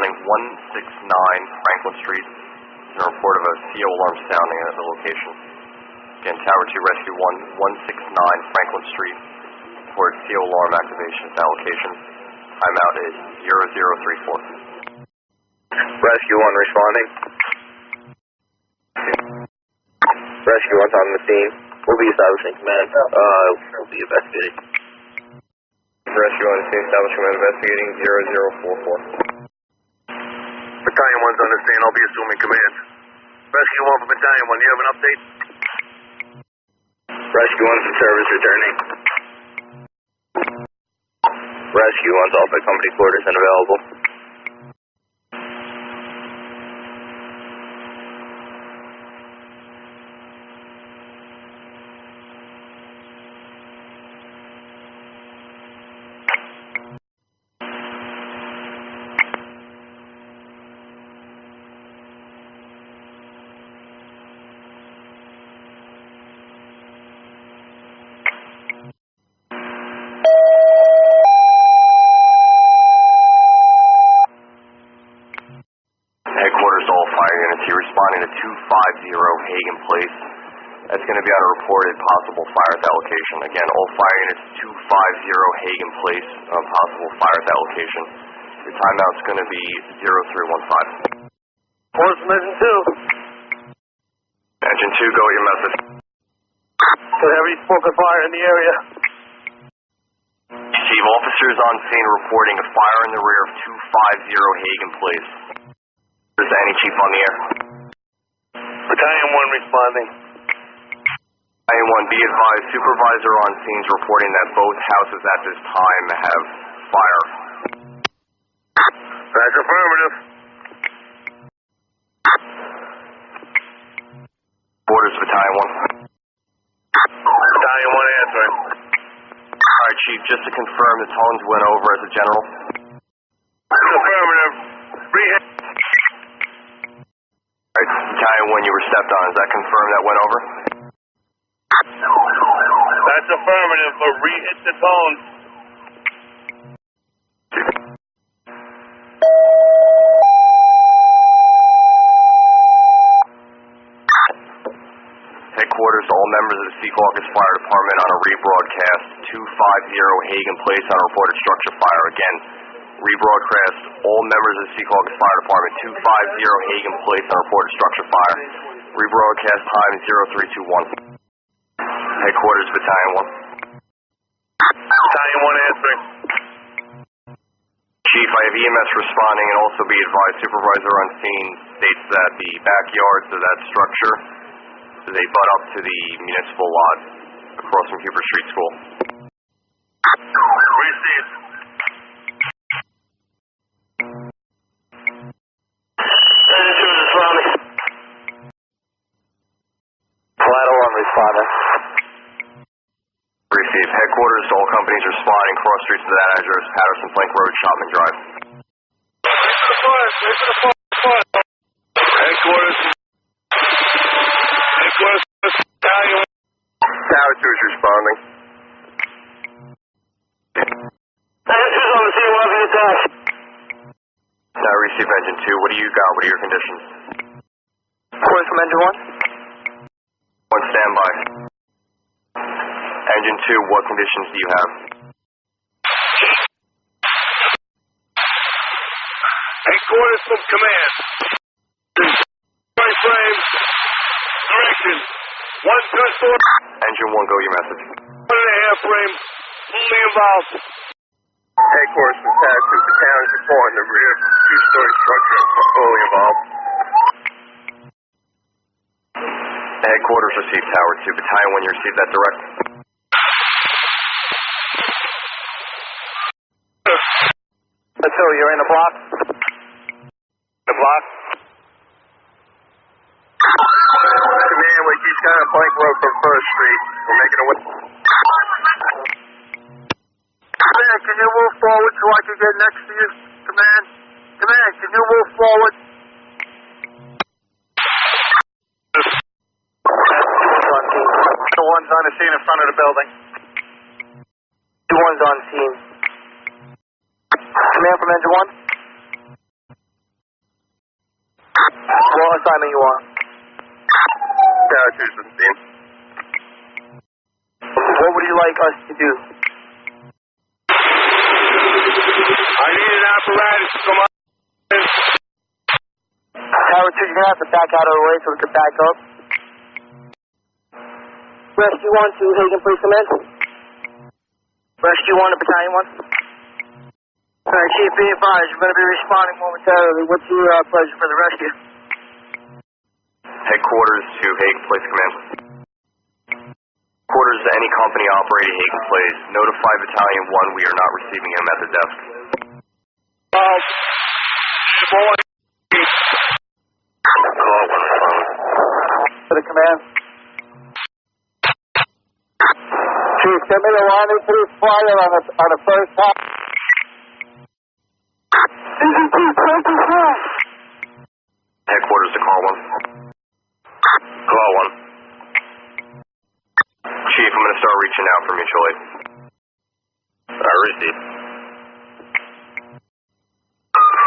responding 169 Franklin Street. There's a report of a CO alarm sounding at the location. Again, Tower 2 Rescue 1, 169 Franklin Street. Report CO alarm activation at that location. Timeout is 0034. Rescue 1 responding. Rescue 1's on the scene. We'll be establishing command. We'll be investigating. Rescue 1 scene, establishing command, investigating 0044. Battalion 1's on the scene. I'll be assuming command. Rescue 1 for Battalion 1. Do you have an update? Rescue 1's in service returning. Rescue 1's off at company quarters and available. Responding to 250 Hagen Place. That's going to be on a reported possible fire at that location. Again, all fire units 250 Hagen Place, possible fire at that location. Your timeout's going to be 0315. Force from Engine 2. Engine 2, go with your message. Got heavy smoke and fire in the area. Chief, officers on scene reporting a fire in the rear of 250 Hagen Place. Is there any chief on the air? Battalion 1 responding. Battalion 1, be advised, supervisor on scenes reporting that both houses at this time have fire. That's affirmative. Orders, Battalion 1. Battalion 1 answering. Alright, Chief, just to confirm, the tones went over as a general? That's affirmative. Rehab. Battalion 1, you were stepped on. Is that confirmed that went over? That's affirmative, but re-hit the tone. Headquarters to all members of the Secaucus Fire Department on a rebroadcast 250 Hagen Place on a reported structure fire. Again, rebroadcast all members of the Secaucus Fire Department 250 Hagen Place on a reported structure fire. Rebroadcast time 0321. Headquarters Battalion 1. Battalion 1 answering. Chief, I have EMS responding, and also be advised, supervisor on scene states that the backyards of that structure, they butt up to the municipal lot across from Cooper Street School. Received. Collateral on responding. Received. Headquarters to all companies responding. Cross streets to that address. Patterson Plank Road, Shopman Drive. Headquarters. Headquarters. Tower 2 is responding. Engine 2's on the scene. We'll have you attack. Now receive Engine 2. What do you got? What are your conditions? Quarters from Engine 1. 1 standby. Engine 2, what conditions do you have? Headquarters from command. Right frame. Direction. 1 Engine 1, go your message. 1.5 frame. Fully involved. Headquarters from Tower 2. The town is reporting the rear 2-story structure fully involved. Headquarters received Tower 2. Battalion 1, you received that direct? Let's go. You're in the block? The block? Command, we just got a blank road from 1st Street. We're making a way. Command, can you move forward so I can get next to you? Command? Command, can you move forward? The one's on the scene in front of the building. The one's on scene. Command from Engine 1? What assignment you want? Tower 217. What would you like us to do? I need an apparatus to come up. Tower 2, you're going to have to back out of the way so we can back up. Rescue 1 to Hagen, please come in. Rescue 1 to Battalion 1. Alright, Chief, be advised, you're going to be responding momentarily. What's your pleasure for the rescue? Headquarters to Hagen Place Command. Headquarters to any company operating Hagen Place. Notify Battalion 1 we are not receiving him at the desk. Call 1 phone. To the command. Chief, send me the line through fire on the first top. Headquarters to call 1. Call 1. Chief, I'm going to start reaching out for mutual aid. Receive.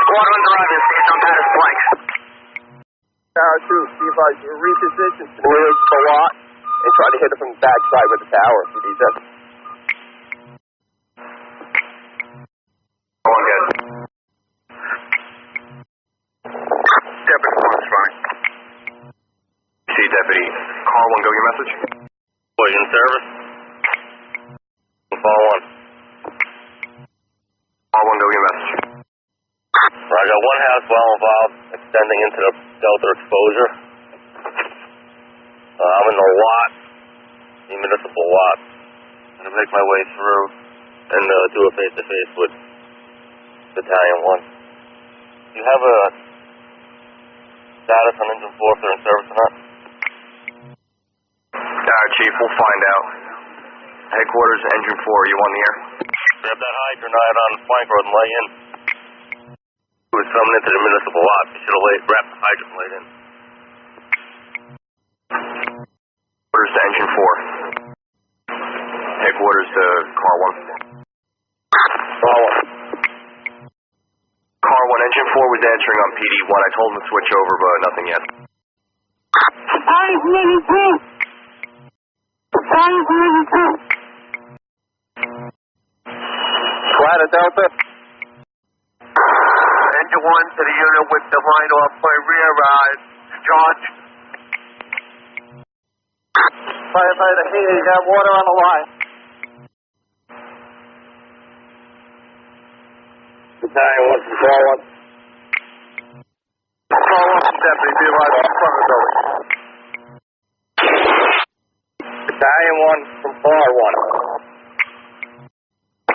Squad 1 driving, based on Patter's flanks. Tower 2, be advised, you reposition to the lot and try to hit it from the backside with the tower if you need that. Call 1, guys. Deputy 1's fine. See, Deputy. Call 1, go your message. Boy, you in service? Call 1. Call 1, go your message. I got one house well involved, extending into the delta exposure. I'm in the lot, the municipal lot. I'm going to make my way through and do a face-to-face with Battalion 1. Do you have a status on Engine 4 if they're in service or not? Chief, we'll find out. Headquarters, Engine 4, are you on the air? Grab that hydrant out on Flank Road and lay in. He was coming into the municipal lot. He should have grabbed the hydrant and laid in. Headquarters to Engine 4. Headquarters to Car 1. Call 1. Car 1, Engine 4 was answering on PD 1. I told him to switch over, but nothing yet. Flight of Delta. Engine 1 to the unit with the line off my rear charge. Firefighter, hey, you got water on the line. Battalion 1 from Call 1. Call 1 from Deputy, be advised in front of the building. Battalion 1 from Car 1.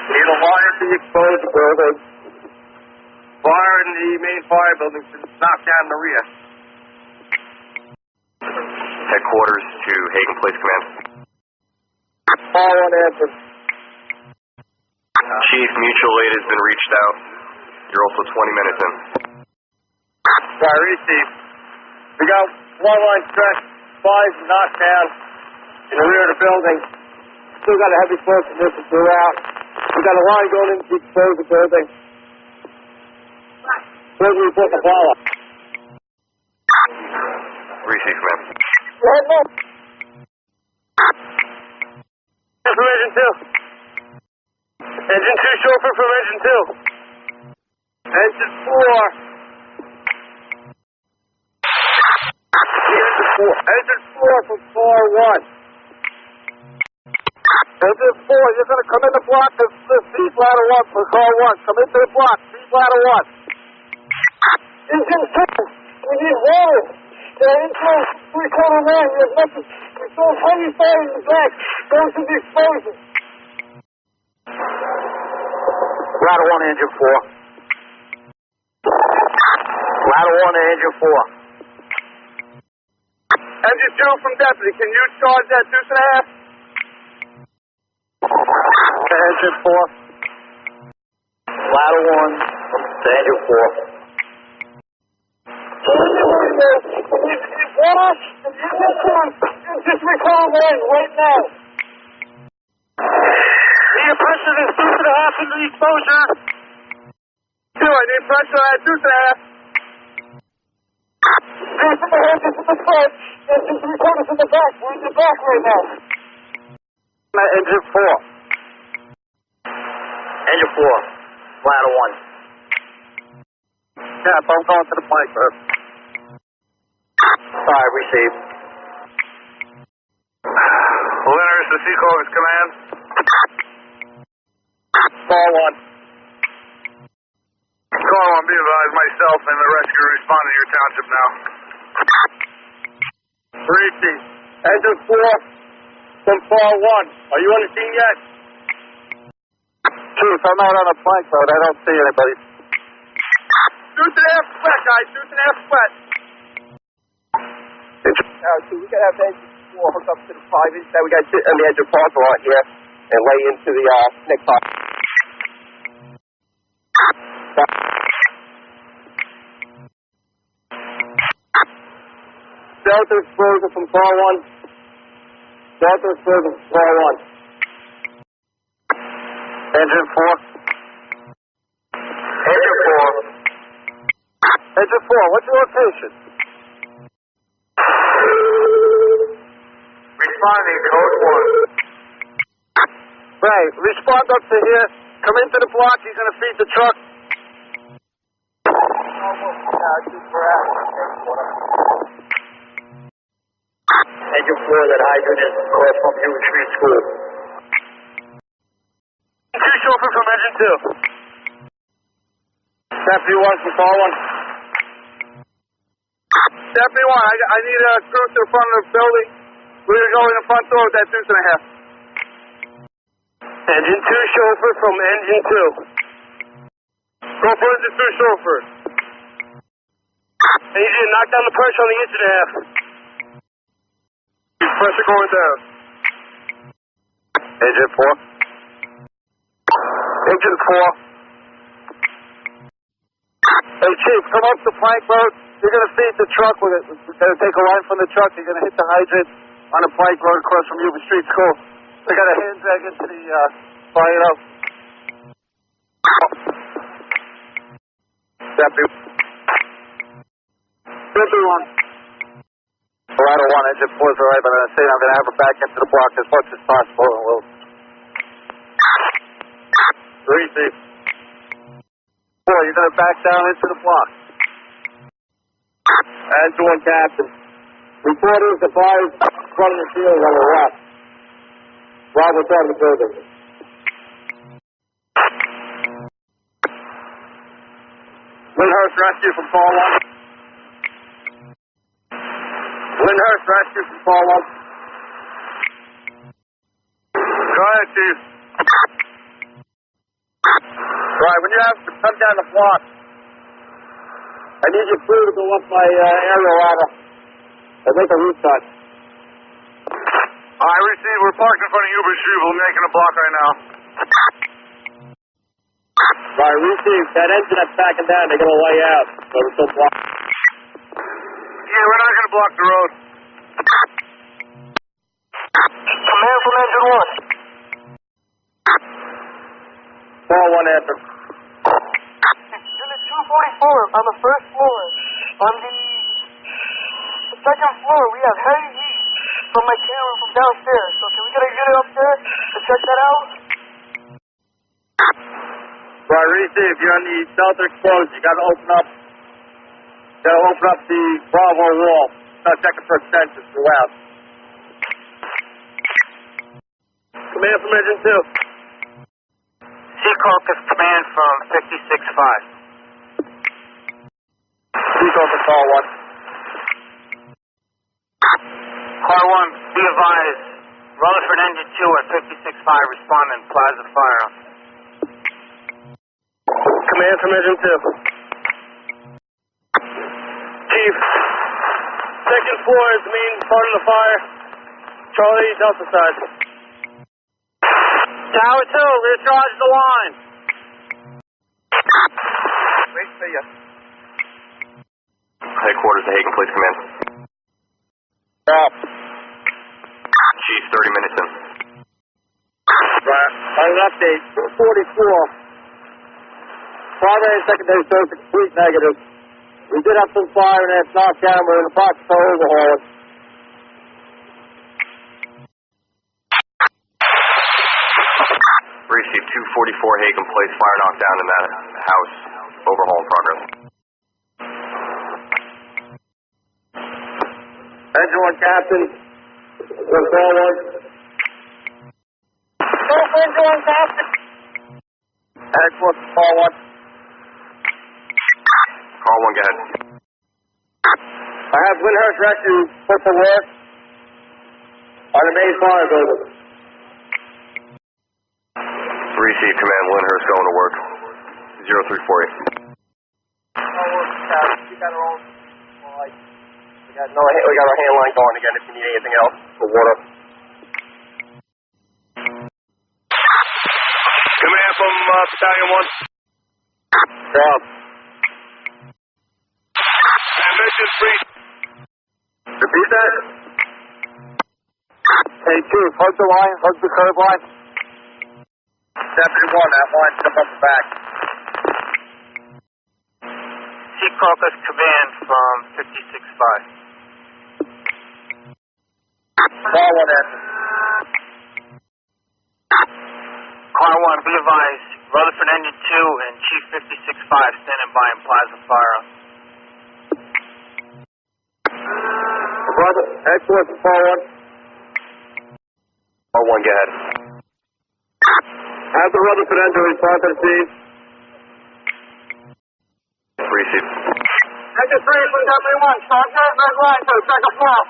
Need a wire to the exposed building. Fire in the main fire building should knock down the rear. Headquarters to Hagen Place Command. Call 1 answer. Chief, mutual aid has been reached out. You're also 20 minutes in. Sorry, receive. We got one line stretch, 5 knocked down in the rear of the building. Still got a heavy force from this throughout. We got a line going into the exposed building. Where's the report the follow? Receive, command. From Engine 2. Engine 2, chauffeur from Engine 2. Engine 4. Engine 4 from Car 1. Engine 4, you're going to come in the block. This seat ladder 1 for Car 1. Come into the block. Seat ladder 1. Engine 2, we need water. They're into 3-quarter man. There's nothing. We saw heavy fire in the back. Going to the explosion. Ladder 1, Engine 4. Ladder 1 to Engine 4. Engine 2 from Deputy. Can you charge that deuce and a half? Engine 4. Ladder 1 to Engine 4. Just recall land right now. Need pressure to deuce and a half into the exposure. 2, I need pressure at deuce and a half. There's the engines in the front. There's the three-quarters in the back. We're in the back right now. Engine 4. Engine 4. Ladder 1. Cap, I'm going to the plank, sir. 5, receive. Leonard, the Secaucus command. Call 1. Call 1, be advised, myself and the rescue are responding to your township now. Receive. Engine 4 from Car 1. Are you on the scene yet? Chief, I'm out on a plank road. I don't see anybody. Shoot to the half sweat, guys. Shoot to the half sweat. We got to have engine 4 hooked up to the 5-inch. Then we got to sit on the edge of the parking lot here and lay into the neck box. Delta explosion from Car 1. Delta explosion from Car 1. Engine 4. Engine 4. Engine 4, what's your location? Responding, code 1. Right, respond up to here. Come into the block. He's going to feed the truck. Engine 4, that hydrant is across from Hagen Street School. 2 chauffeur from engine 2. Deputy 1 from Car 1. Deputy 1, I need a crew to the front of the building. We're going to go in the front door with that 2.5. Engine 2 chauffeur from engine 2. Go for engine 2 chauffeur. I need you to knock down the pressure on the engine half. Pressure going down. Engine 4. Engine 4. Hey, Chief, come up the plank road. You're going to feed the truck with it. We're going to take a line from the truck. You're going to hit the hydrant on the plank road across from Hagen Street School. They got a hand drag into the fire up. Deputy. Deputy 1. Ladder 1, engine 4 is alright, but I'm going to have her back into the block as much as possible, and we'll... Receive. 4, you're going to back down into the block. Engine 1, Captain. Reporters, the fires running the field on the left. Robert on the building. Lyndhurst rescue from Car 1. Lyndhurst rescue from Car 1. Go ahead, Chief. Right, when you have to come down the block, I need your crew to go up my aerial ladder and make a route cut. I receive. We're parked in front of Hagen Street. We're making a block right now. Right, receive. That engine that's backing down, they're going to lay out. So we're still blocked. Yeah, we're not going to block the road. Command from engine 1. Car 1 after. Unit 244 on the first floor. On the second floor, we have heavy heat from my camera from downstairs. So can we get a unit up there to check that out? Right, receive. You're on the Delta explosion. You got to open up. The Bravo wall. Start checking for extensions throughout. Command from engine 2. Secaucus command from 56-5. Secaucus Car 1. Car 1, be advised. Rutherford engine 2 at 56-5 responding. Plaza fire. Command from engine 2. Chief, second floor is the main part of the fire. Charlie, Delta side. Tower 2, recharge the line. Wait for you. Headquarters to Hagen, please come in. Stop. Chief, 30 minutes in. Right. On an update, 244. Primary and secondary source are complete negative. We did have some fire and it's knocked down. We're in the process of overhauling. Received 244 Hagen Place, fire knocked down in that house. Overhaul in progress. Engine 1, Captain. What's call 1? Engine 1, Captain. Engine 1, call 1. Call 1, go ahead. I have Lyndhurst Rescue put to work on the main fire building. Receive command, Lyndhurst going to work. 0348. We got our own line. We got our hand line going again if you need anything else for water. Command from Battalion 1. Job. Mission 3. Repeat that. Hey, Chief, hug the line, hug the curb line. Deputy 1, that line step up the back. Secaucus command from 56-5. Call 1 in. Car 1, be advised, Rutherford Engine 2 and Chief 56-5 standing by in Plaza Fire. Brother, excellent, call 1. Call 1, go ahead. Have the Rutherford engine respond to the scene. Receive. Engine 3 from W1, start that red line to the second floor.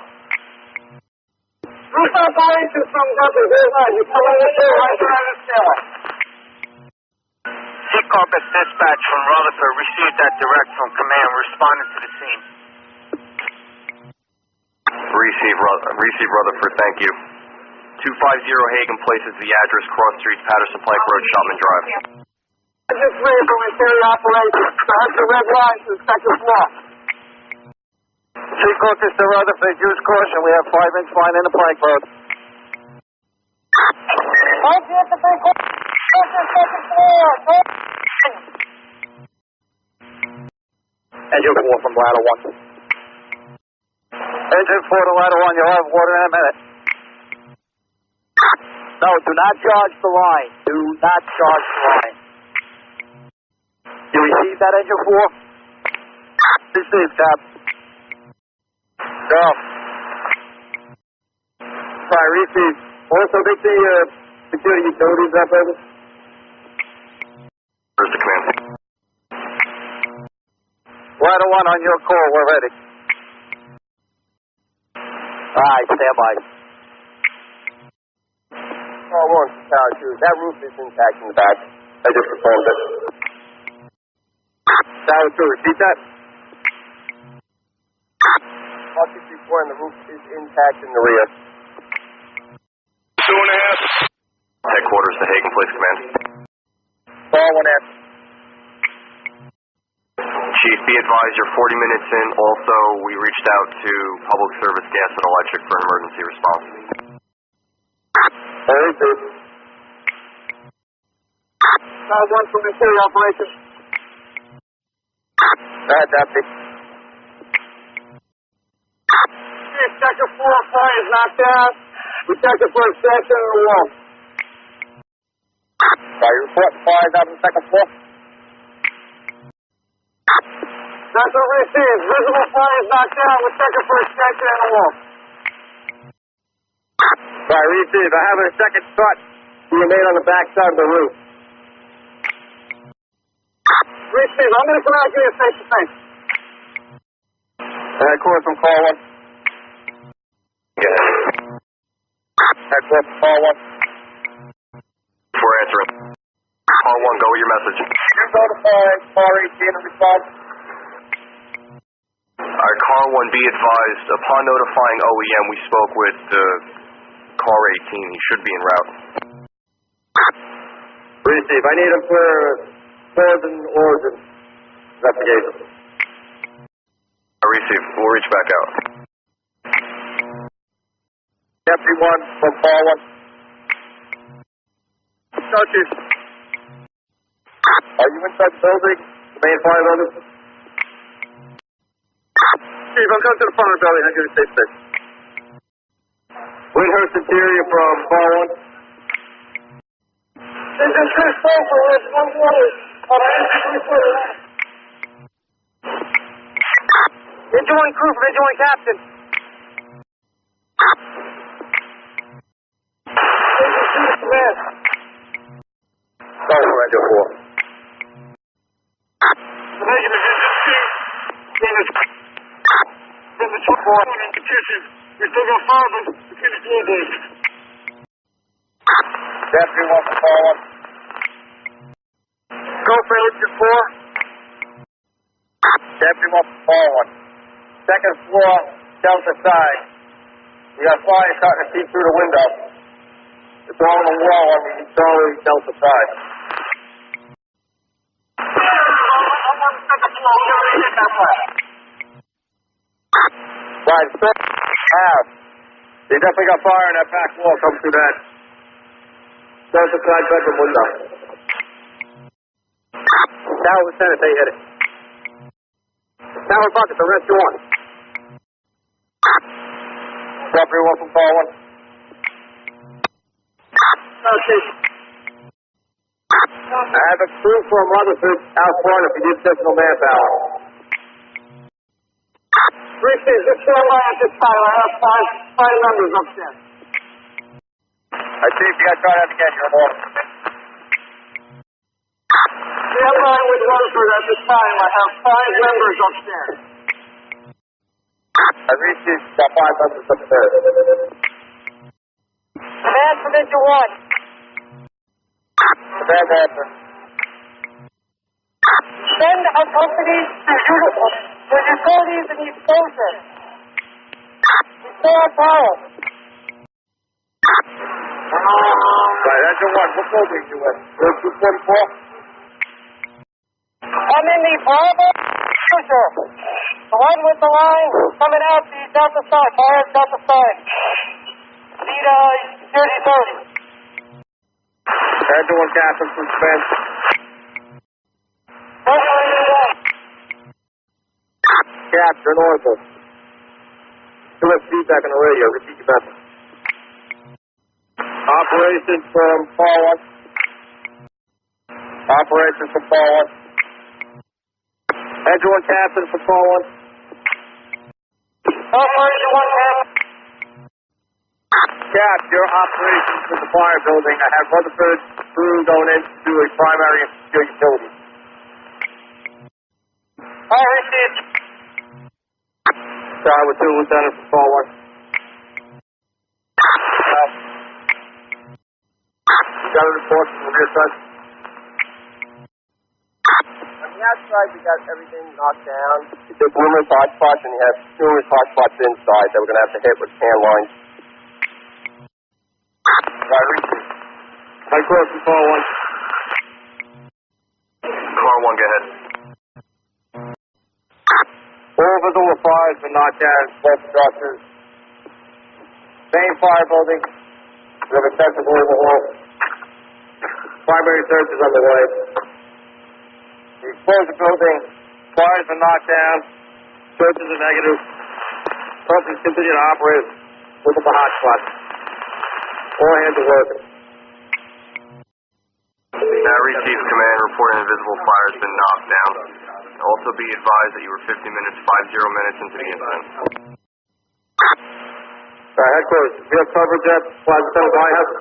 Roof operations from W1, you come in the two, right around the stair. Secaucus dispatch from Rutherford received that direct from command, responding to the scene. Receive Rutherford, thank you. 250 Hagen Place is the address, Cross Street, Patterson Plank Road, Shopman Drive. Engine 3 from interior operations, start the red line to the second floor. Secaucus to Rutherford, use caution, we have 5-inch line in the plank road. Mike, you have the big one. Second floor. Engine 4 from ladder 1. Engine 4 to ladder 1, you'll have water in a minute. No, do not charge the line. Do not charge the line. You receive that, Engine 4? Receive, Cap. Go. Sorry, receive. Also, make the security utilities up, over. Where's the command? Ladder 1 on your call, we're ready. Alright, stand by. Call 1, Tower 2. That roof is intact in the back. I just performed it. Tower 2, repeat that. Call 234 and the roof is intact in the rear. 2.5. Headquarters to Hagen Place, command. Call 1 in. Chief, be advised you're 40 minutes in. Also, we reached out to Public Service Gas and Electric for an emergency response. Very good. Ladder 1 from interior operations. Deputy. Second floor fire is knocked down. We checked it for a section in the wall. Fire report, fires out on the second floor. That's what we see. Visible fire is knocked down. We checked it for a section in the wall. Fire receive. I have a second shot being made on the back side of the roof. Receive. I'm going to come out and give you a face-to-face. Headquarters from call 1. Yeah. Headquarters from call 1. We're answering. Call 1, go with your message. You notify car 18 and respond. Alright, car 1, be advised, upon notifying OEM, we spoke with car 18. He should be en route. Receive. I need him for cause and origin investigation. I receive. We'll reach back out. Deputy 1 from call 1. Secaucus. Are you inside the building? The main fire building? Chief, I'm coming to the front of the building. I'll give you a safe space. Windhurst Interior from car 1. This is Chris Bolfer with 120. Engine 1 crew from Engine 1 captain. Engine 2 command. Go for Engine 4. Negative Engine 2. This is 4 in the kitchen. We still got 5 of them between the floorboards. Deputy 1 from car 1. Go for Engine 4. Deputy 1 from car 1. Second floor, Delta side. We got fire starting to see through the window. It's all on the wall on the Charlie Delta side. Right, house. They definitely got fire in that back wall coming through that Delta side bedroom window. Tower Lieutenant, they hit it. Tower bucket, the rescue 1. Deputy 1 from car 1. Okay. I have a crew from Rutherford out front if you need additional manpower. 3 6, this line at this time. I have 5 members upstairs. I see if you guys try that again, you're more. The line with Rutherford at this time. I have 5 members upstairs. I received about 5 members upstairs. Command from Engine 1. Command answer. Send a company to Uniform for utilities and exposure. Restore power. Right, Engine 1, what building you in? 244? I'm in the Bravo cruiser. The one with the line coming out the Delta side, fire Delta side. Need security 30. Engine 1 captain from command. Cap, you're in order. Too much feedback on the radio. Repeat your message. Operations from car 1. Operations from car 1. Engine 1 captain from car 1. Operation 1 captain. Cap, your operations for the fire building. I have Rutherford crew going in to do a primary and secure utility. All received. Sorry, with 2 lieutenants from car 1. Got a report from the rear side. On the outside, we got everything knocked down. There's numerous hot spots, and you have numerous hot spots inside that we're going to have to hit with hand lines. Right, receive. High close from car 1. Car 1, go ahead. All visible fires been knocked down, both structures. Main fire building. We have extensive overhaul. Primary search is underway. We explosive building. Fires been knocked down. Searches are negative. Persons continue to operate. Look at the hot spots. All hands are working. Received command reporting invisible fire has been knocked down. Also be advised that you were 50 minutes into the incident. Alright, headquarters. We have coverage at Plaza Center Byhouse.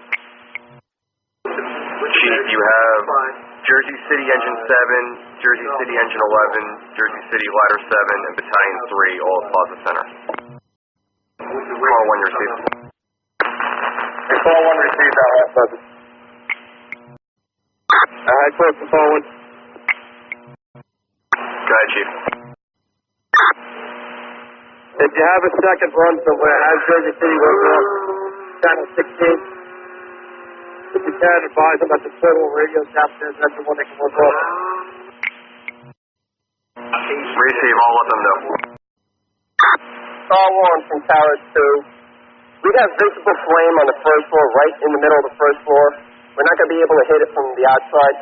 Chief, you have Jersey City Engine 7, Jersey City Engine 11, Jersey City Ladder 7, and Battalion 3, all at Plaza Center. Call 1, you received. And call 1 received that last message. Headquarters from call 1. Go ahead, Chief. If you have a second run somewhere, have Jersey City work off Channel 16. If you can, advise them that the portable radio downstairs, that's the one they can work off. Receive, I'll let them know. Star 1 from Tower 2. We have visible flame on the first floor, right in the middle of the first floor. We're not going to be able to hit it from the outside.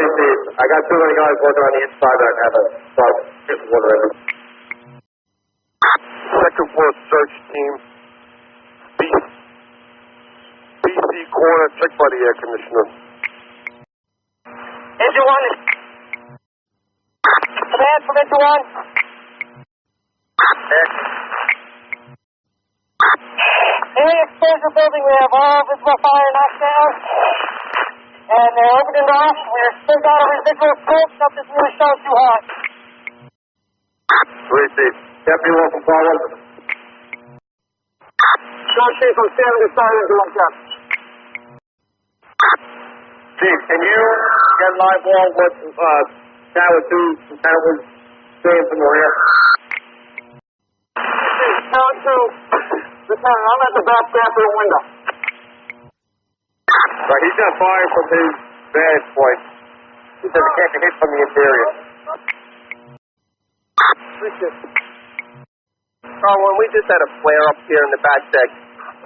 Steve. I got too many guys working on the inside that have a start getting water in. Second floor search team. BC corner, check by the air conditioner. Engine 1 is... Command from Engine 1. In the exposure building, we have all visible fire knocked down. And they're open and off. We're still got a residual smoke. Nothing's really showing too hot. Steve. Deputy one from Car 1. Shot Chief, I'm standing beside Engine 1 Captain. Chief, can you get live wall what Tower 2 kind of was saying from the rear? Tower 2, Lieutenant, I'm at the back bathroom window. Right, he's going to fire from his vantage point. He says it can't be hit from the interior. Car 1, we just had a flare up here in the back deck.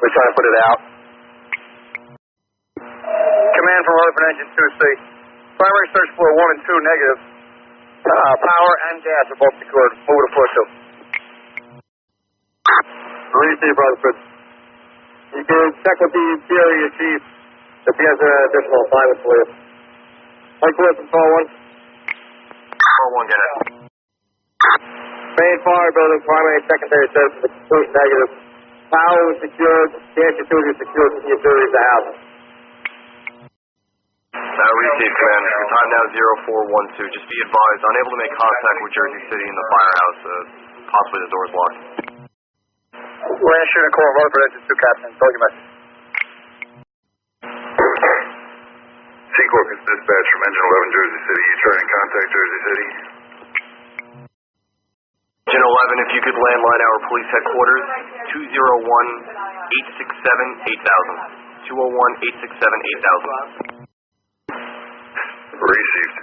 We're trying to put it out. Command from Rutherford Engine 2C. Primary search floor 1 and 2 negative. Power and gas are both secured. Move to floor 2. Steve Rutherford. You can check with the interior chief if he has an additional assignment for you. Mike Lewis from Car 1. Car 1, get it. Main fire building, primary and secondary service is complete negative. Power was secured, gas utilities secured to the interior of the house. Received, command. Your time now 0412. Just be advised, unable to make contact with Jersey City in the firehouse. Possibly the door's locked. Last unit call, Rutherford Engine 2 Captain. Told you message. Secaucus dispatch from Engine 11 Jersey City. You trying to contact Jersey City? Engine 11, if you could landline our police headquarters, 201-867-8000. 201-867-8000. Received.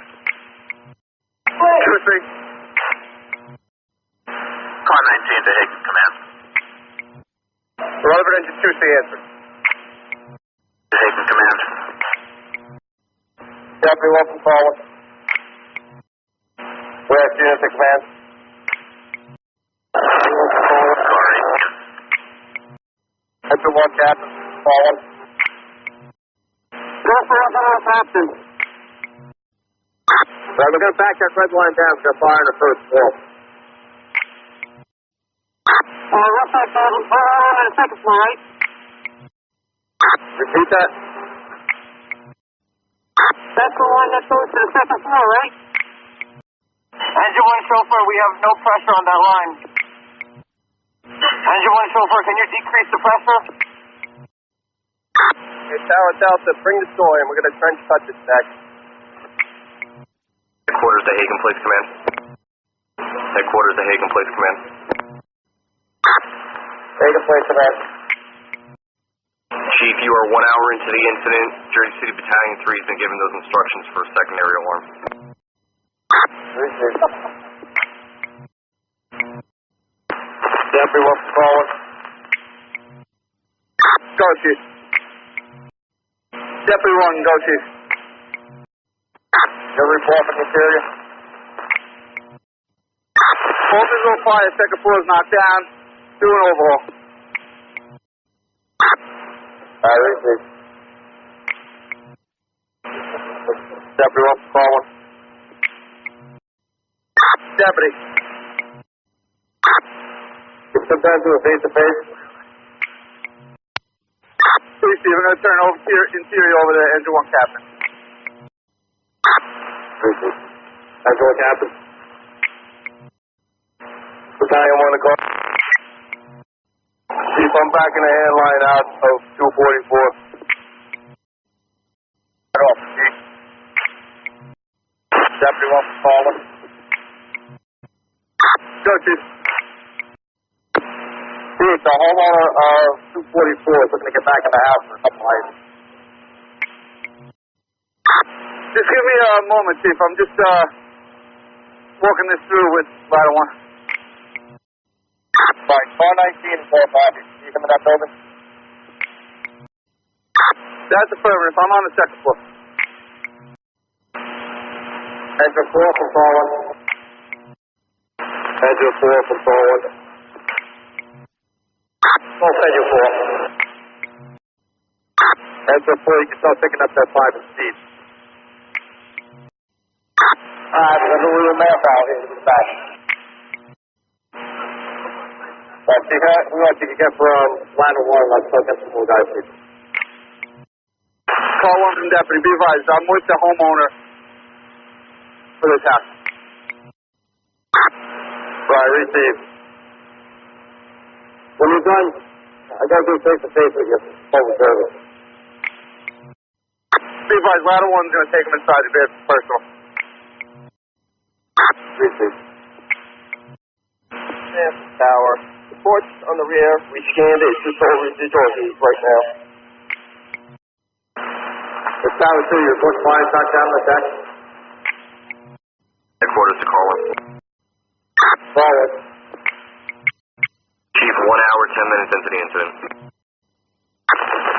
2C. Car 19 to Hagen, command. Rutherford Engine 2C answer. To Hagen, command. Deputy one from Car 1. West unit to command. Car 8. Engine 1 Captain. Car 1. Go for Engine 1 Captain. Right, we're going to back that red line down. We're going to fire in the first floor. What's that, Captain? Fire on the second floor, right? Repeat that. That's the one that goes to the second floor, right? Engine 1 chauffeur, we have no pressure on that line. Engine 1 chauffeur, can you decrease the pressure? Hey, Tower Delta, bring the story and we're going to trench cut this next. Headquarters to Hagen, place command. Headquarters to Hagen, place command. Hagen, place command. Chief, you are 1 hour into the incident. Jersey City Battalion 3 has been given those instructions for a secondary alarm. Deputy one from Car 1. Go, Chief. Deputy 1, go, Chief. Your report from the interior. All visual fire, second floor is knocked down. Do an overhaul. Received. Deputy one from Car 1. Deputy. Sometimes do a face-to-face. Please, Steve, I'm going to turn over to your interior over to Engine 1 Captain. Received. Engine 1 Captain. Battalion 1 to call. Chief, I'm back in the hand line out of 244. Right off, Chief. Deputy 1 from Car 1. Go, Chief. Chief, the homeowner of 244 is looking to get back in the house for a couple items. Just give me a moment, Chief. I'm just walking this through with ladder 1. Right, car 19 is all back. See him in that building? That's affirmative. I'm on the second floor. Engine 4 from call 1. Engine 4 from call 1. Call Engine 4. Engine 4, you can start picking up that 5 and speed. Alright, we're gonna do a little map out here in the back. We want you to get from line of 1, let's look at some more guys here. Call 1 from deputy, be advised, I'm with the homeowner for this house. Right, receive. When you're done, I gotta do face-to-face with you, public service. Be advised, ladder 1's gonna take him inside the bed for personal. Receive. Tower. Reports on the rear, we scanned it, it's just all residual heat right now. The tower 2, your foot flying back down the deck. Headquarters to call 1. Forward. Chief, 1 hour, 10 minutes into the incident.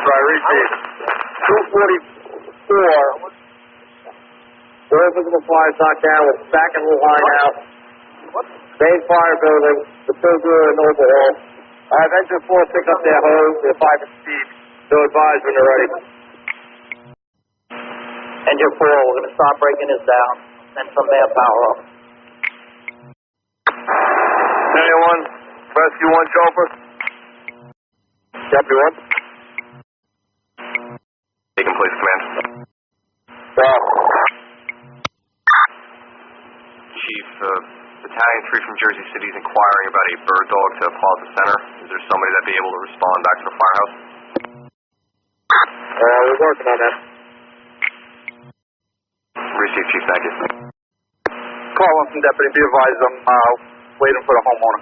Right, receive. 244. We're visible flyers knocked down, we're backing the line out. Main fire building, the filter and overhaul. I have engine 4 pick up their hose, their 5 and speed. They'll advise when they're ready. Engine 4, we're going to start breaking this down. Send some manpower up. Anyone? Rescue 1 chauffeur? Deputy 1? Hagen, please command. Chief, Battalion 3 from Jersey City is inquiring about a bird dog to Plaza Center. Is there somebody that'd be able to respond back to the firehouse? We're working on that. Receive, Chief, thank you. Call 1 from deputy, be advised I'm waiting for the homeowner.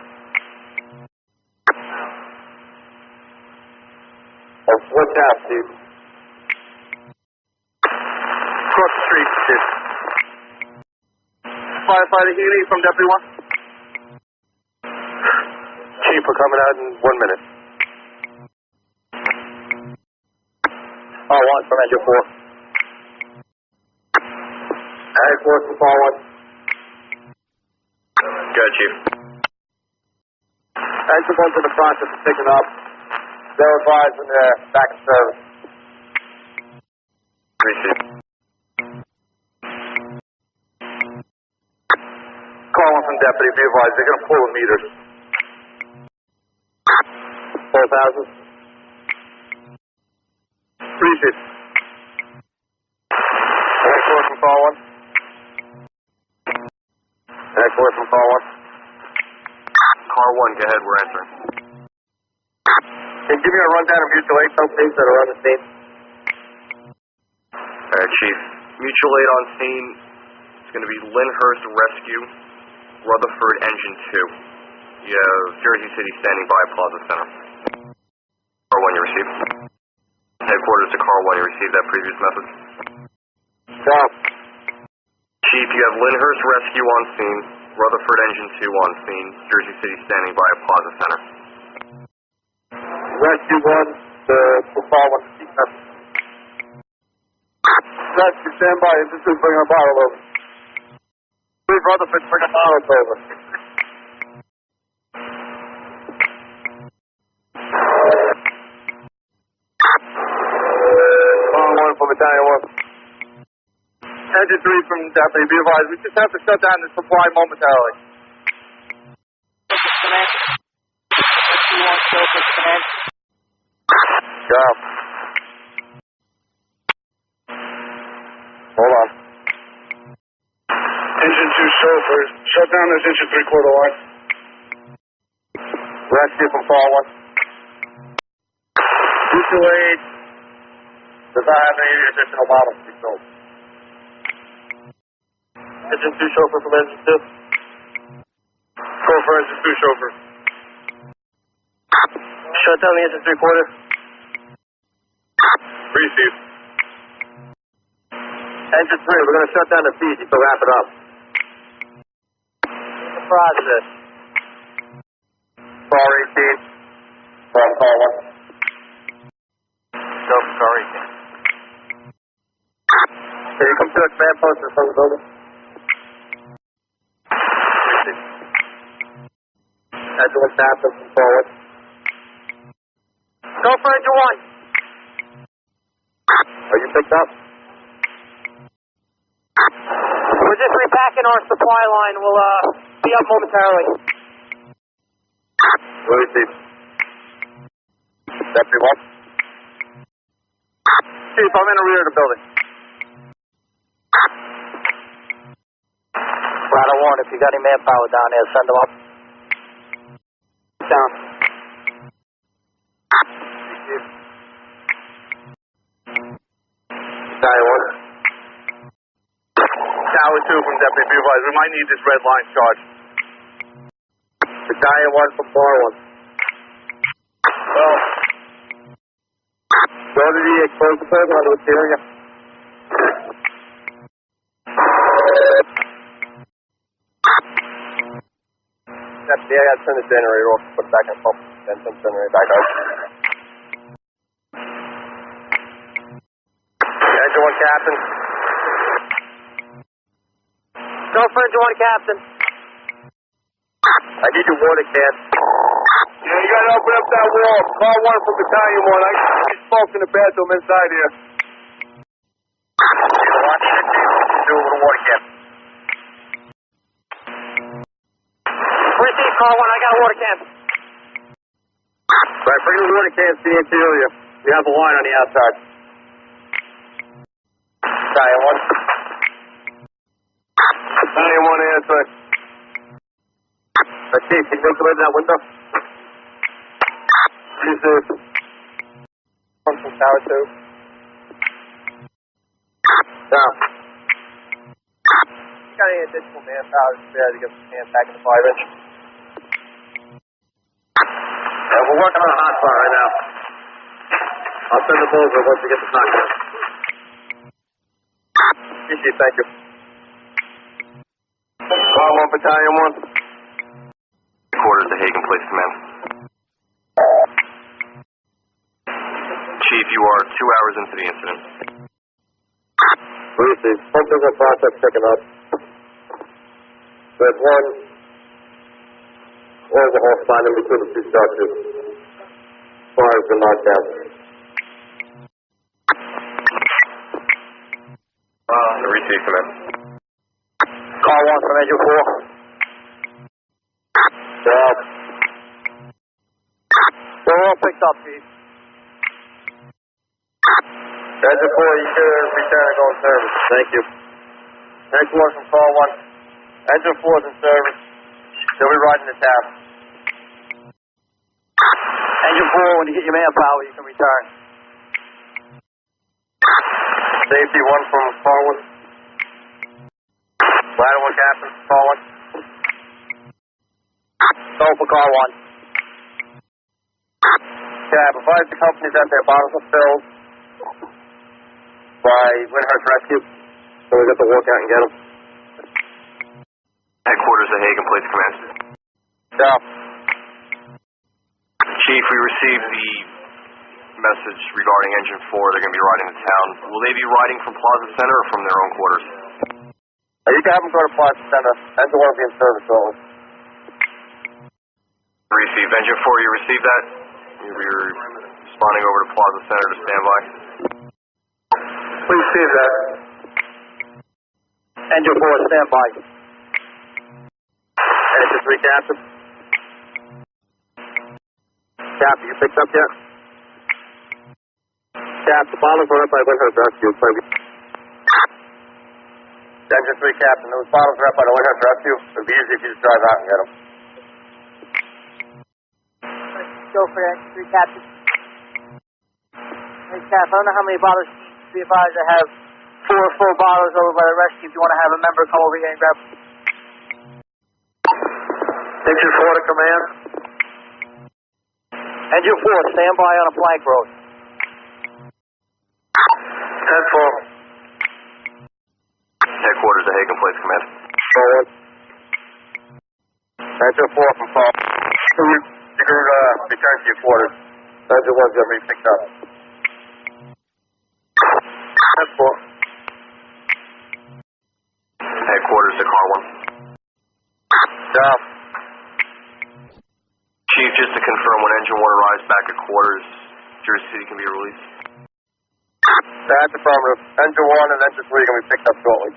What's that, Steve? Across the street, Chief. Firefighter Healy from Deputy 1. Chief, we're coming out in 1 minute. Call 1 from Engine 4. Headquarters from call 1. Go ahead, Chief. Engine 1's in the process of picking up. They'll advise when they're back in service. Receive. Call 1 from deputy, be advised, they're going to pull the meters. 4,000. Appreciate it. Headquarters from call 1. Headquarters from call 1. Car 1, go ahead, we're answering. Can you give me a rundown of mutual aid companies that are on the scene? Alright, Chief. Mutual aid on scene. It's going to be Lyndhurst Rescue, Rutherford Engine 2. You have Jersey City standing by Plaza Center. Car 1, you received. Headquarters to Car 1, you received that previous message. Yeah. Chief, you have Lyndhurst Rescue on scene, Rutherford Engine 2 on scene, Jersey City standing by Plaza Center. Rescue 1, for call 1 to keep up. Rescue, stand by, this is bringing a bottle over. Please, Rutherford, bring a bottle over. Call 1 from Battalion 1. Engine 3 from Deputy, be advised, we just have to shut down the supply momentarily. Command. Rescue 1, chauffeur, command. Yeah. Hold on. Engine 2 chauffeur, shut down this engine 3/4 line. Rescue from call 1. Mutual aid does not have any additional bottles to be sold. Engine 2 chauffeur from Engine 2. Chauffeur, Engine 2 chauffeur. Shut down the engine 3/4. Receive. Engine 3, we're going to shut down the feed. You can wrap it up. The process. Car 18. From call 1. Go for car 18. Can you come to the command post in front of the building? Engine 1 captain from forward. Go for engine 1. Are you picked up? We're just repacking our supply line. We'll be up momentarily. Where is he? Deputy 1. Chief, I'm in the rear of the building. Ladder 1, if you got any manpower down there, send them up. Down. Tower 2 from Deputy Be advised. We might need this red line charged. Battalion 1 from Bar 1. Well, go to the exposed person on the interior. Deputy, I gotta turn the generator off, put it back in pump, then turn the generator back out. Engine 1 captain. Go for engine 1, captain. I need your water can. Yeah, you gotta open up that wall. Call 1 from Battalion 1. I see smoke in the bathroom inside here. Either 1 either 2. Do it with a water can. Receive, call 1. I got a water can. Right, bring the water can to the interior. We have a line on the outside. Battalion 1. Battalion 1 answer. Chief, can you make the way to that window? Please do. One from Tower 2. Down. You got any additional manpower to spare to get the can back in the 5-inch? Yeah, we're working on a hot spot right now. I'll send the over once we get the knock down. Chief, thank you. Call 1 Battalion 1. Quarters to Hagen, place command. Chief, you are 2 hours into the incident. Lucy, something will process picking up. There's one overhaul spot in between the two structures. As far as the knockdown. Receive command. Call 1 from engine 4. Yeah. We're all picked up, Chief. Engine 4, you can return and go in service. Thank you. Engine 1 from call 1. Engine 4 is in service. They'll be riding the tap. Engine 4, when you get your manpower, you can return. Safety 1 from call 1. Ladder 1 captain, call 1. Go for call 1. Yeah, I've advised the companies that their bottles are filled by Windhurst Rescue. So we got to walk out and get them. Headquarters to Hagen, place command. Yeah. Chief, we received the message regarding Engine 4. They're going to be riding to town. Will they be riding from Plaza Center or from their own quarters? You can have them go to Plaza Center. Engine 1 will be in service shortly. Receive. Engine 4, you received that? You're responding over to Plaza Center to stand by. We received that. Engine 4, stand by. Engine 3 captain. Captain, you picked up yet? Cap, the bottles were up by Windhurst Rescue. Engine 3 captain, those bottles are up by the Windhurst Rescue. It would be easy if you just drive out and get them. Go for engine 3, captain. Hey, Cap, I don't know how many bottles to be advised. I have 4 full bottles over by the rescue. If you want to have a member come over here and grab them. Engine 4 to command. Engine 4, stand by on a flank road. 10-4. Headquarters to Hagen, place command. Forward. Engine 4 from Paul. You can return to your quarters. Engine 1's going to be picked up. 10-4. Headquarters to Car 1. Down. confirm when engine 1 arrives back at quarters, Jersey City can be released. That's affirmative. Engine 1 and Engine 3 are going to be picked up shortly.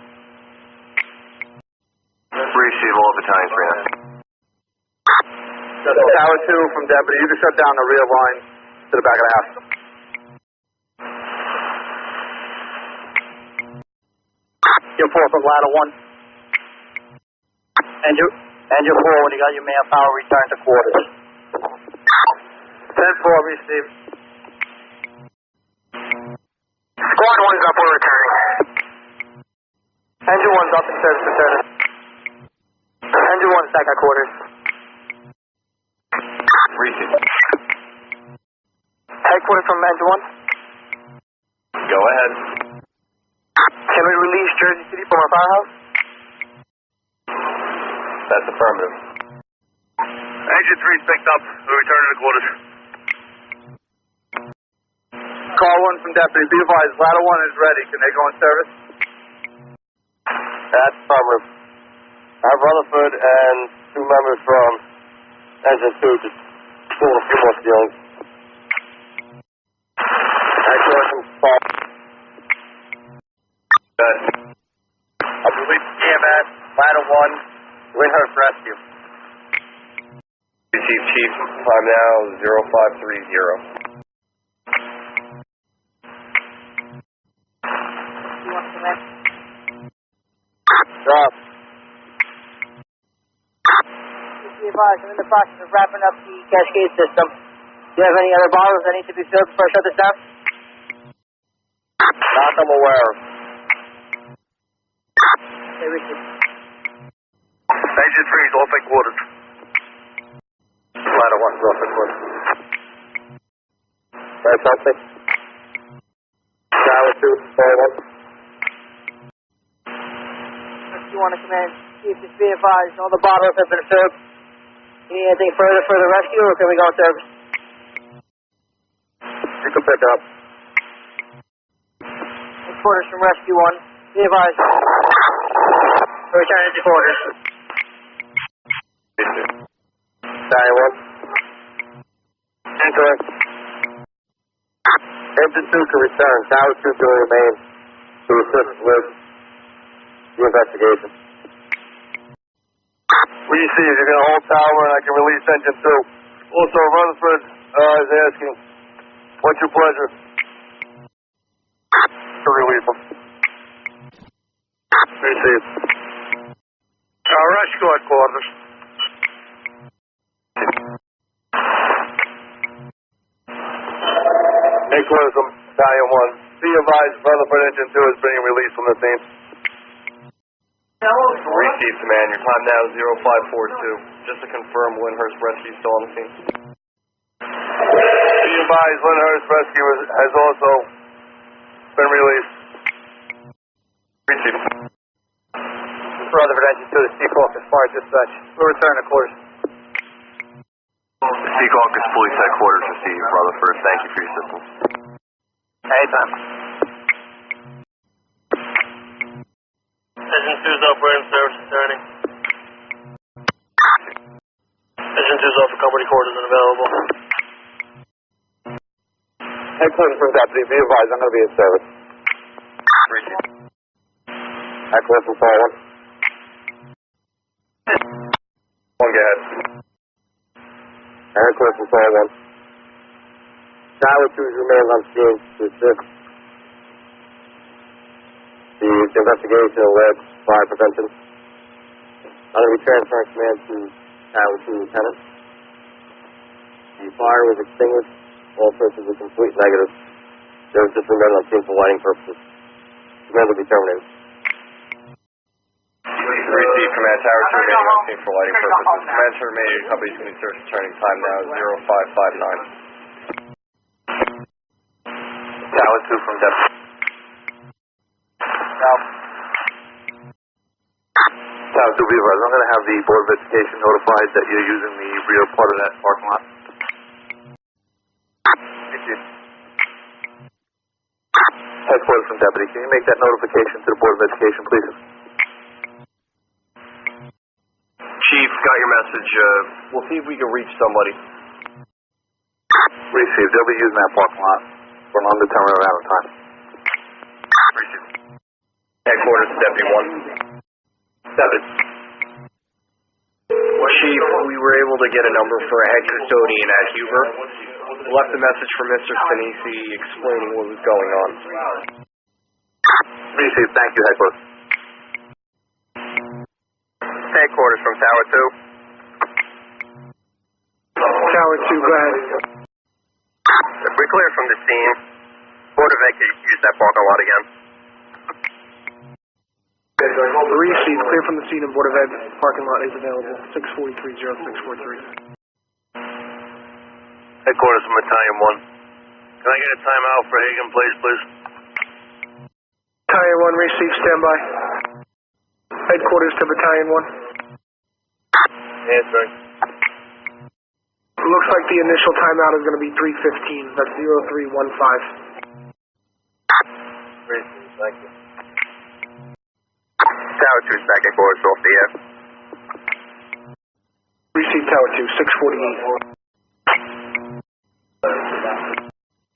Receive all battalions right now. Tower 2 from Deputy. You can shut down the rear line to the back of the house. Your 4 from ladder 1. Engine 4, when you got your manpower, return to quarters. 10-4, receive. Squad 1's up, we're returning. Engine 1's up in service, returning. Engine 1's back at quarters. Receive. Headquarters from Engine 1. Go ahead. Can we release Jersey City from our firehouse? That's affirmative. Engine 3's picked up. We'll return to the quarters. Call 1 from Deputy. Be advised, ladder 1 is ready. Can they go in service? That's affirmative. I have Rutherford and 2 members from Engine 2 just doing a few more stealings. Headquarters from Paul. Good. I'll release EMS, ladder 1, Windhurst Rescue. Receive Chief. Time now 0530. Drop. Be advised, I'm in the process of wrapping up the cascade system. Do you have any other bottles that need to be filled before I shut this down? Not I'm aware of. Okay, Richard. Engine 3's off at quarters. Ladder 1's off at quarters. That's something. Tower 2, forward. You want to command, Chief, just be advised, all the bottles have been filled. You need anything further for the rescue, or can we go in service? You can pick up. Quarters from Rescue 1. Be advised. We're returning to quarters. Tower 1. Incorrect. Engine 2 can return. Tower 2 can remain to assist with the investigation. What do you see? If you're going to hold tower and I can release Engine 2. Also, Rutherford is asking, what's your pleasure? To release him. Receive. Rescue headquarters. Headquarters from Battalion 1. Be advised, Rutherford Engine 2 is being released from the scene. Receive, command. Your time now 0542. Just to confirm, Windhurst Rescue still on the scene. Be advised, Windhurst Rescue has also been released. Receive. Rutherford Engine 2 to Secaucus Fire Dispatch. We'll return to quarters. Secaucus Police Headquarters receive, Rutherford. Thank you for your assistance. Anytime. Engine 2's up, we're in service returning. Engine 2's off for company quarters and available. Headquarters from Deputy. Be advised, I'm going to be in service. Receive. Headquarters from Paul 1. One, go ahead. Headquarters from Paul 1. Tower 2 remains on scene to assist the investigation of lead fire prevention. I'm going to be transferring command to Tower 2 Lieutenant. The fire was extinguished. All sources were complete negative. There was just remain on scene for lighting purposes. Command will be terminated. Receive, command. Tower 2 remaining on scene for lighting purposes. Command to remaining companies can be search returning time now 0559. Tower 2 from Deputy. Tower 2, be advised. I'm going to have the Board of Education notified that you're using the rear part of that parking lot. Thank you. Headquarters from Deputy. Can you make that notification to the Board of Education, please? Chief, got your message. We'll see if we can reach somebody. Received. They'll be using that parking lot for an undetermined amount of time. Received. Headquarters, Deputy 1. 7. Chief, we were able to get a number for a head custodian at Huber. Left a message for Mr. Sinisi explaining what was going on. Received. Thank you, headquarters. Headquarters from Tower 2. Tower 2, go ahead. We're clear from the scene. Board of Ed, can you use that parking lot again? Received. Clear from the scene and Board of Ed parking lot is available. 643-0643. Headquarters from Battalion 1. Can I get a timeout for Hagen, please? Battalion 1, received. Standby. Headquarters to Battalion 1. Answering. Looks like the initial timeout is going to be 3:15. That's 0315. Received. Thank you. Tower 2's back at Headquarters off the air. Received Tower 2, 648.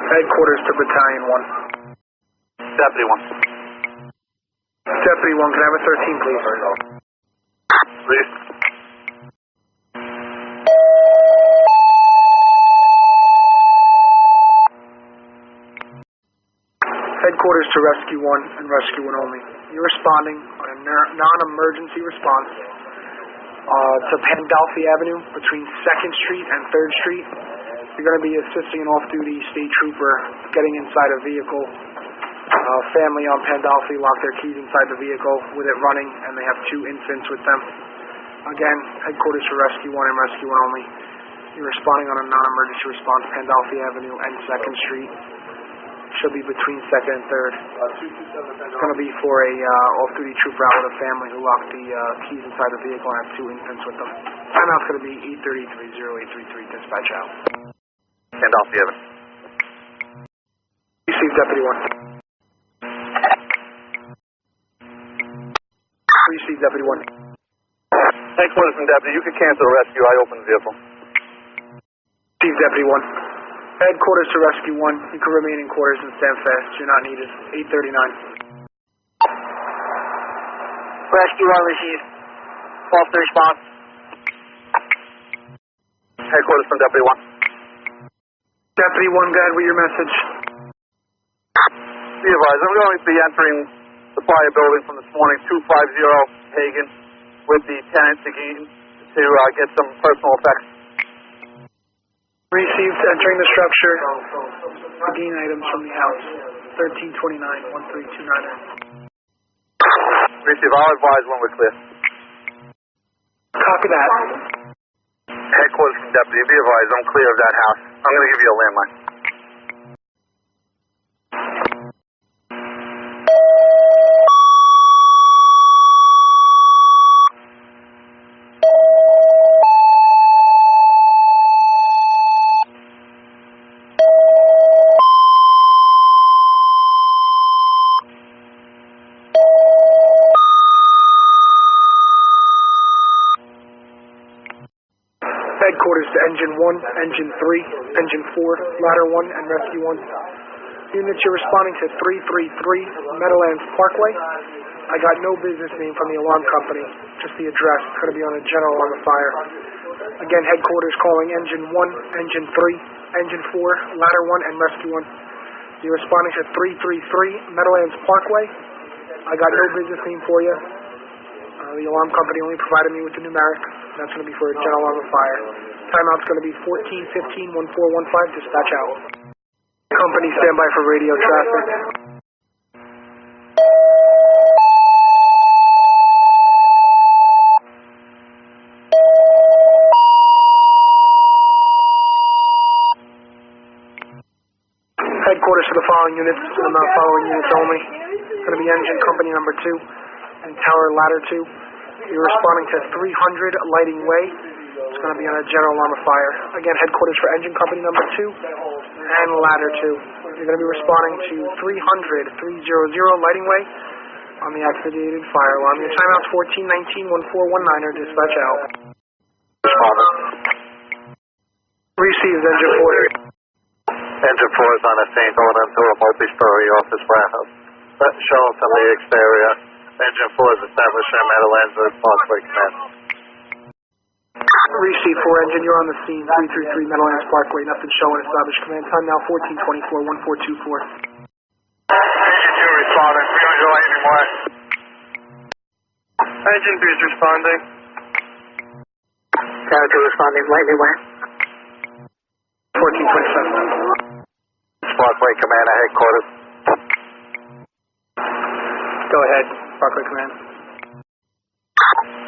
Headquarters to Battalion 1. Deputy 1. Deputy 1, can I have a 13, please? Please. Headquarters to Rescue 1 and Rescue 1 only. You're responding on a non-emergency response to Pandolfi Avenue between 2nd Street and 3rd Street. You're going to be assisting an off-duty state trooper getting inside a vehicle. Family on Pandolfi locked their keys inside the vehicle with it running, and they have 2 infants with them. Again, headquarters for Rescue 1 and Rescue 1 only. You're responding on a non-emergency response, Pandolfi Avenue and 2nd Street. Should be between 2nd and 3rd. It's going to be for a off-duty trooper out with a family who locked the keys inside the vehicle and have 2 infants with them. Timeout's going to be 8:33:0833. Dispatch out. Pandolfi Avenue. Received Deputy 1. Received Deputy 1. Headquarters from Deputy. You can cancel the rescue. I opened the vehicle. Received Deputy 1. Headquarters to Rescue 1. You can remain in quarters and stand fast. You're not needed. 8:39. Rescue 1 received. Call to response. Headquarters from Deputy 1. Deputy 1, go ahead with your message. Be advised, I'm going to be entering the fire building from this morning, 250 Hagen, with the tenant Hagen to get some personal effects. Received entering the structure. Gain items from the house. 1329-1329. Receive. I'll advise when we're clear. Copy that. Headquarters from Deputy. Be advised, I'm clear of that house. I'm going to give you a landline. Headquarters to Engine 1, Engine 3, Engine 4, Ladder 1, and Rescue 1. Units, you're responding to 333 Meadowlands Parkway. I got no business name from the alarm company, just the address. It's going to be on a general alarm of fire. Again, headquarters calling Engine 1, Engine 3, Engine 4, Ladder 1, and Rescue 1. You're responding to 333 Meadowlands Parkway. I got no business name for you. The alarm company only provided me with the numeric. That's going to be for a general alarm of fire. Timeout's going to be 14:15-1415. Dispatch out. Company standby for radio traffic. Headquarters for the following units, and the following units only. It's going to be engine company number 2 and tower ladder 2. You're responding to 300 Lighting Way. It's going to be on a general alarm of fire. Again, headquarters for engine company number 2 and ladder 2. You're going to be responding to 300 Lighting Way on the activated fire alarm. Your timeout's 14:19-1419. Dispatch out. Responder. Received engine 4. Engine 4 is on the scene going into a multi-story office warehouse. Showing from the exterior. Engine 4 is established in Meadowlands with Parkway Command. Receive 4 engine, you're on the scene, 333 Meadowlands Parkway, nothing showing, established command time now 1424, 1424. Engine 2 responding, 300 lightning west. Engine 3 is responding. Tower 2 responding, lightning west. 1427. Parkway Command at headquarters. Go ahead, Parkway Command.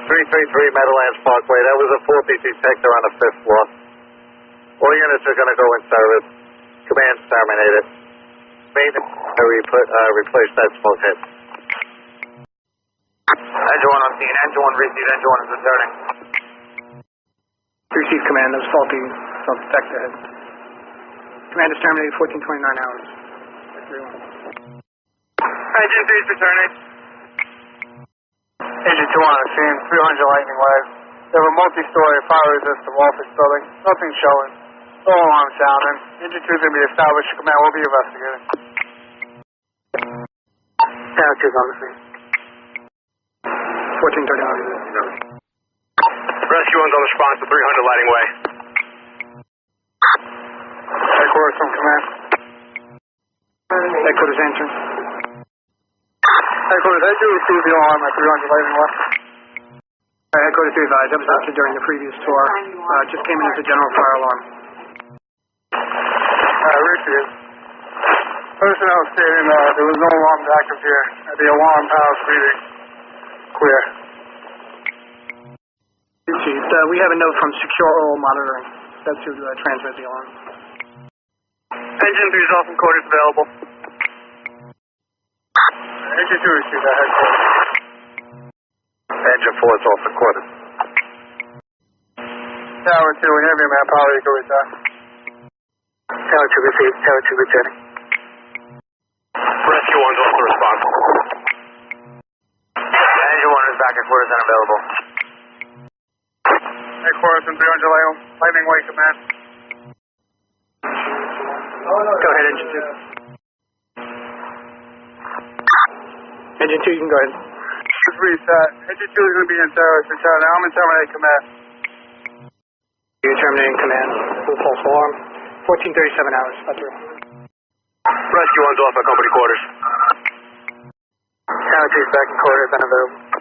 333 Meadowlands Parkway. That was a faulty detector on the 5th floor. All units are going to go in service. Command's terminated. Maintenance, replace that smoke head. Engine 1 on scene. Engine 1 received. Engine 1 is returning. Receive command, those faulty self-detector head. Command is terminated 1429 hours. Engine 3 is returning. Engine 2 on the scene. 300 lightning west. They have a multi-story fire-resistant office building. Nothing showing. No alarm sounding. Engine 2 is going to be established. Command will be investigating. Tower 2 is on the scene. 1439. Rescue 1's on response to 300 Lighting Way. Headquarters from command. Headquarters answering. Headquarters, I do receive the alarm at 300 lightning west. Headquarters to advise, that was answered during the previous tour. Just came in as a general fire alarm. Richard. Personnel stating there was no alarm active here. The alarm house reading clear. Chief, we have a note from Secure Oral Monitoring. That's who transmit the alarm. Engine 3 is off and quarters available. Engine 2 received that headquarters. Engine 4 is off the quarters. Tower 2, we have your manpower, you go with that. Tower 2 received, Tower 2 returning. Rescue 1's also responsible. Engine 1 is back at quarters and available. Headquarters from 300 lightning way command. Go ahead, Engine 2. Engine 2, you can go ahead. Just reset. Engine 2 is going to be in service. Return. I'm in terminate command. You're terminating command. Full false alarm. 1437 hours. That's right. Rescue 1's off at company quarters. Tower 2 is back in quarters and available.